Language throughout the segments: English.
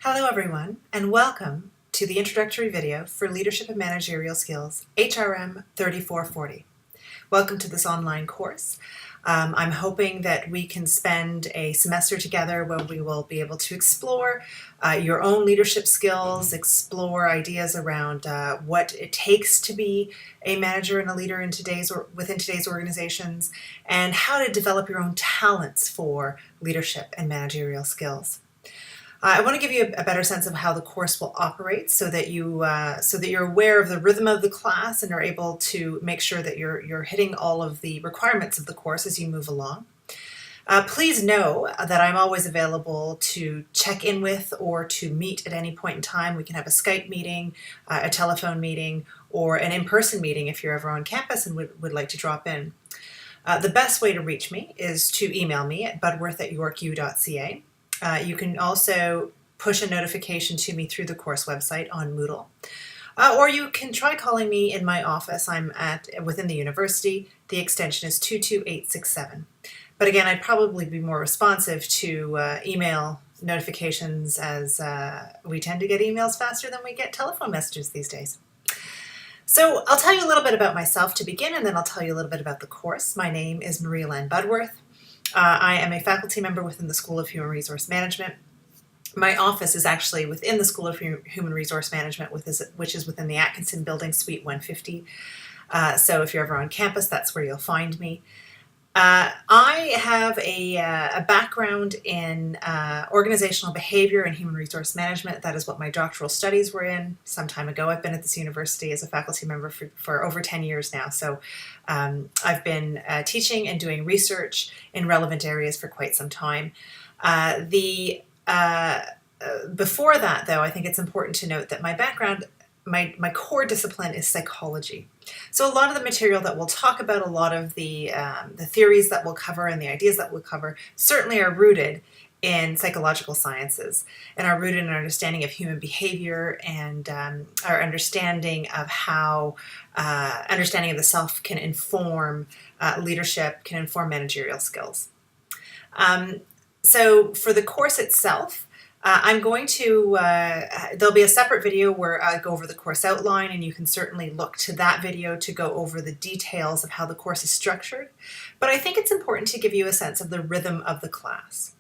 Hello everyone, and welcome to the introductory video for Leadership and Managerial Skills, HRM 3440. Welcome to this online course. I'm hoping that we can spend a semester together where we will be able to explore your own leadership skills, explore ideas around what it takes to be a manager and a leader in within today's organizations, and how to develop your own talents for leadership and managerial skills. I want to give you a better sense of how the course will operate so that you're aware of the rhythm of the class and are able to make sure that you're hitting all of the requirements of the course as you move along. Please know that I'm always available to check in with or to meet at any point in time. We can have a Skype meeting, a telephone meeting, or an in-person meeting if you're ever on campus and would like to drop in. The best way to reach me is to email me at budworth@yorku.ca. You can also push a notification to me through the course website on Moodle. Or you can try calling me in my office. I'm within the university. The extension is 22867. But again, I'd probably be more responsive to email notifications as we tend to get emails faster than we get telephone messages these days. So I'll tell you a little bit about myself to begin, and then I'll tell you a little bit about the course. My name is Marie-Helene Budworth. I am a faculty member within the School of Human Resource Management. My office is actually within the School of Human Resource Management, which is within the Atkinson Building, Suite 150. So if you're ever on campus, that's where you'll find me. I have a background in organizational behavior and human resource management. That is what my doctoral studies were in some time ago. I've been at this university as a faculty member for over 10 years now. So I've been teaching and doing research in relevant areas for quite some time. Before that, though, I think it's important to note that my background, my core discipline is psychology. So a lot of the material that we'll talk about, a lot of the theories that we'll cover and the ideas that we'll cover certainly are rooted in psychological sciences and are rooted in our understanding of human behavior and our understanding of how understanding of the self can inform leadership, can inform managerial skills. So for the course itself, I'm going to, there'll be a separate video where I go over the course outline, and you can certainly look to that video to go over the details of how the course is structured. But I think it's important to give you a sense of the rhythm of the class.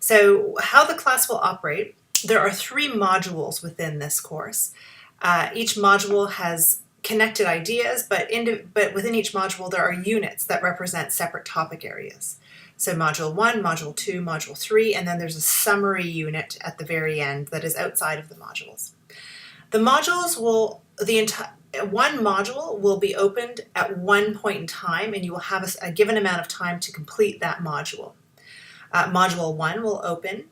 So how the class will operate, there are 3 modules within this course. Each module has connected ideas, but within each module there are units that represent separate topic areas. So Module 1, Module 2, Module 3, and then there's a summary unit at the very end that is outside of the modules. The modules one module will be opened at one point in time, and you will have a given amount of time to complete that module. Module 1 will open,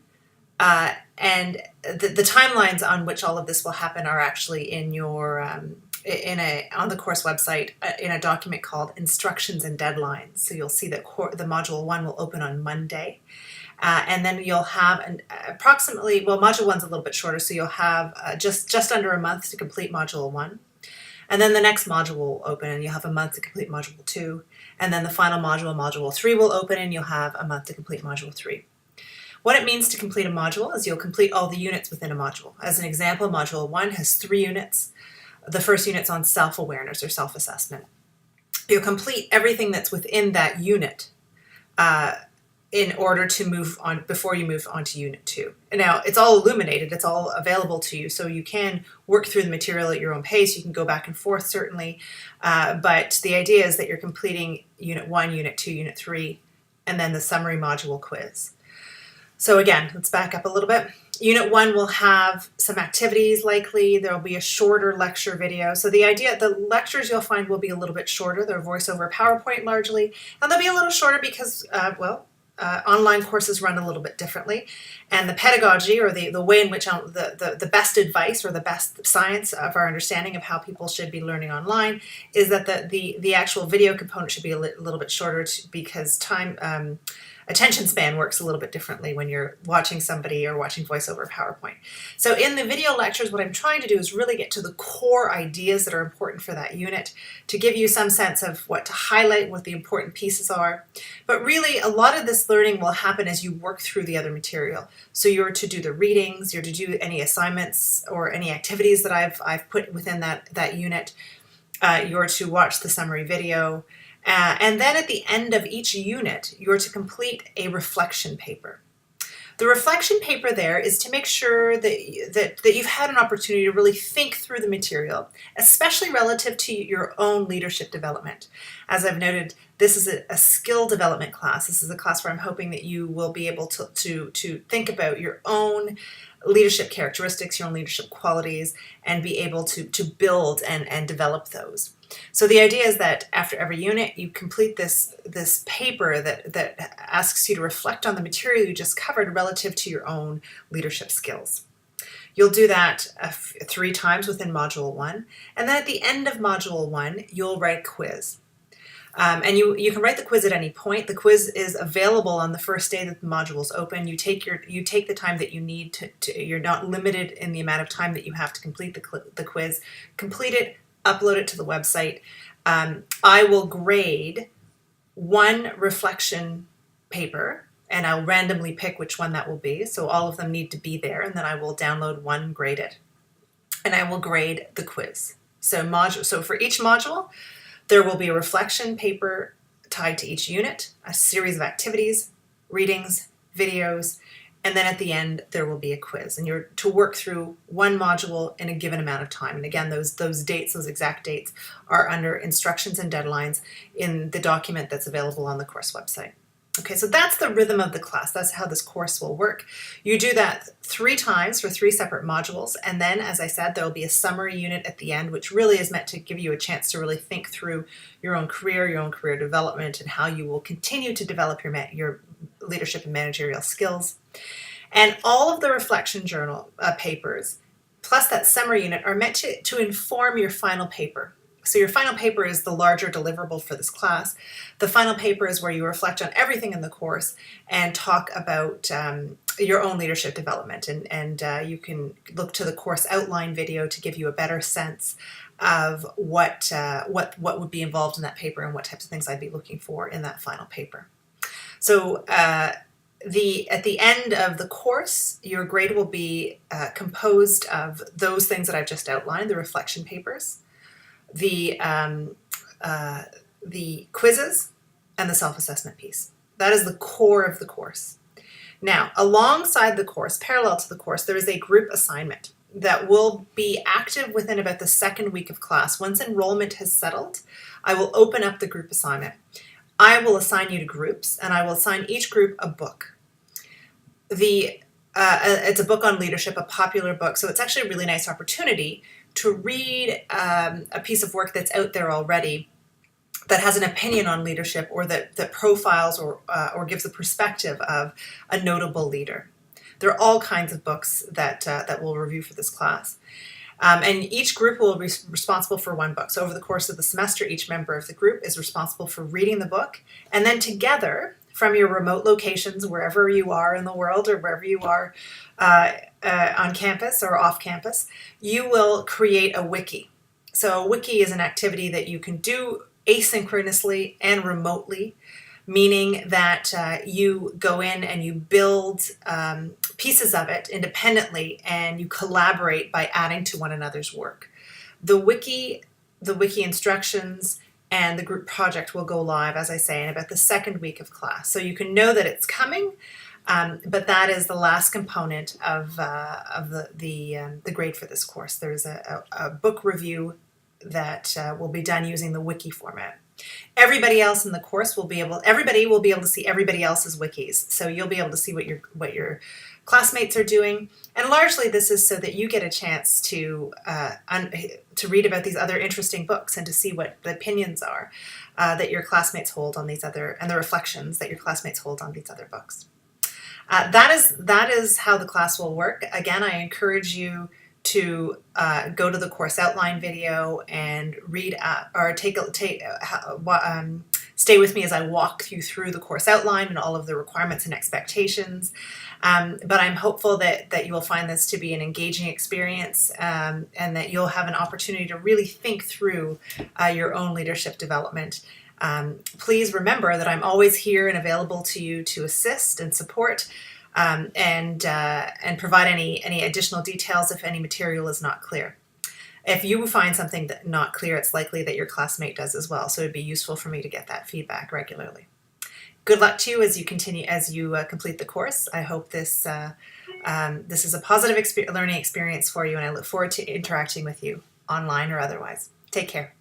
and the timelines on which all of this will happen are actually in your on the course website in a document called Instructions and Deadlines. So you'll see that the Module 1 will open on Monday. And then you'll have approximately, well, Module 1's a little bit shorter, so you'll have just under a month to complete Module 1. And then the next module will open and you'll have a month to complete Module 2. And then the final module, Module 3, will open and you'll have a month to complete Module 3. What it means to complete a module is you'll complete all the units within a module. As an example, Module 1 has 3 units. The first unit's on self-awareness or self-assessment. You'll complete everything that's within that unit in order to move on before you move on to Unit 2. And now, it's all illuminated, it's all available to you, so you can work through the material at your own pace. You can go back and forth, certainly, but the idea is that you're completing Unit 1, Unit 2, Unit 3, and then the summary module quiz. So again, let's back up a little bit. Unit 1 will have some activities likely. There will be a shorter lecture video. So the lectures you'll find will be a little bit shorter. They're voice over PowerPoint largely. And they'll be a little shorter because, online courses run a little bit differently. And the pedagogy, or the way in which the best advice or the best science of our understanding of how people should be learning online is that the actual video component should be a little bit shorter because attention span works a little bit differently when you're watching somebody or watching voice over PowerPoint. So in the video lectures, what I'm trying to do is really get to the core ideas that are important for that unit, to give you some sense of what to highlight, what the important pieces are. But really, a lot of this learning will happen as you work through the other material. So you're to do the readings, you're to do any assignments or any activities that I've put within that unit. You're to watch the summary video. And then at the end of each unit, you're to complete a reflection paper. The reflection paper there is to make sure that you've had an opportunity to really think through the material, especially relative to your own leadership development. As I've noted, this is a skill development class. This is a class where I'm hoping that you will be able to think about your own leadership characteristics, your own leadership qualities, and be able to build and develop those. So the idea is that after every unit, you complete this paper that asks you to reflect on the material you just covered relative to your own leadership skills. You'll do that 3 times within Module 1, and then at the end of Module 1, you'll write a quiz. And you can write the quiz at any point. The quiz is available on the first day that the module is open. You take the time that you need to you're not limited in the amount of time that you have to complete the quiz. Complete it, upload it to the website. I will grade 1 reflection paper, and I'll randomly pick which one that will be. So all of them need to be there, and then I will download 1 graded. And I will grade the quiz. So for each module, there will be a reflection paper tied to each unit, a series of activities, readings, videos, and then at the end there will be a quiz. And you're to work through 1 module in a given amount of time. And again, those dates, those exact dates, are under instructions and deadlines in the document that's available on the course website. Okay, so that's the rhythm of the class. That's how this course will work. You do that 3 times for 3 separate modules, and then, as I said, there will be a summary unit at the end, which really is meant to give you a chance to really think through your own career development, and how you will continue to develop your leadership and managerial skills. And all of the reflection journal papers, plus that summary unit, are meant to inform your final paper. So your final paper is the larger deliverable for this class. The final paper is where you reflect on everything in the course and talk about your own leadership development. And you can look to the course outline video to give you a better sense of what would be involved in that paper and what types of things I'd be looking for in that final paper. So at the end of the course, your grade will be composed of those things that I've just outlined, the reflection papers, the quizzes, and the self-assessment piece. That is the core of the course. Now, alongside the course, parallel to the course, there is a group assignment that will be active within about the 2nd week of class. Once enrollment has settled, I will open up the group assignment. I will assign you to groups, and I will assign each group a book. It's a book on leadership, a popular book, so it's actually a really nice opportunity to read a piece of work that's out there already that has an opinion on leadership, or that profiles or gives the perspective of a notable leader. There are all kinds of books that we'll review for this class. And each group will be responsible for 1 book. So over the course of the semester, each member of the group is responsible for reading the book, and then together, from your remote locations, wherever you are in the world or wherever you are on campus or off campus, you will create a wiki. So a wiki is an activity that you can do asynchronously and remotely, meaning that you go in and you build pieces of it independently, and you collaborate by adding to one another's work. The wiki instructions and the group project will go live, as I say, in about the 2nd week of class. So you can know that it's coming, but that is the last component of the grade for this course. There's a book review that will be done using the wiki format. Everybody else in the course everybody will be able to see everybody else's wikis. So you'll be able to see what your classmates are doing. And largely this is so that you get a chance to read about these other interesting books and to see what the opinions are that your classmates hold on these other, and the reflections that your classmates hold on these other books. That is how the class will work. Again, I encourage you to go to the course outline video and read or stay with me as I walk you through the course outline and all of the requirements and expectations. But I'm hopeful that you will find this to be an engaging experience, and that you'll have an opportunity to really think through your own leadership development. Please remember that I'm always here and available to you to assist and support, and provide any additional details if any material is not clear. If you find something that not clear, it's likely that your classmate does as well. So it'd be useful for me to get that feedback regularly. Good luck to you as you complete the course. I hope this is a positive learning experience for you, and I look forward to interacting with you online or otherwise. Take care.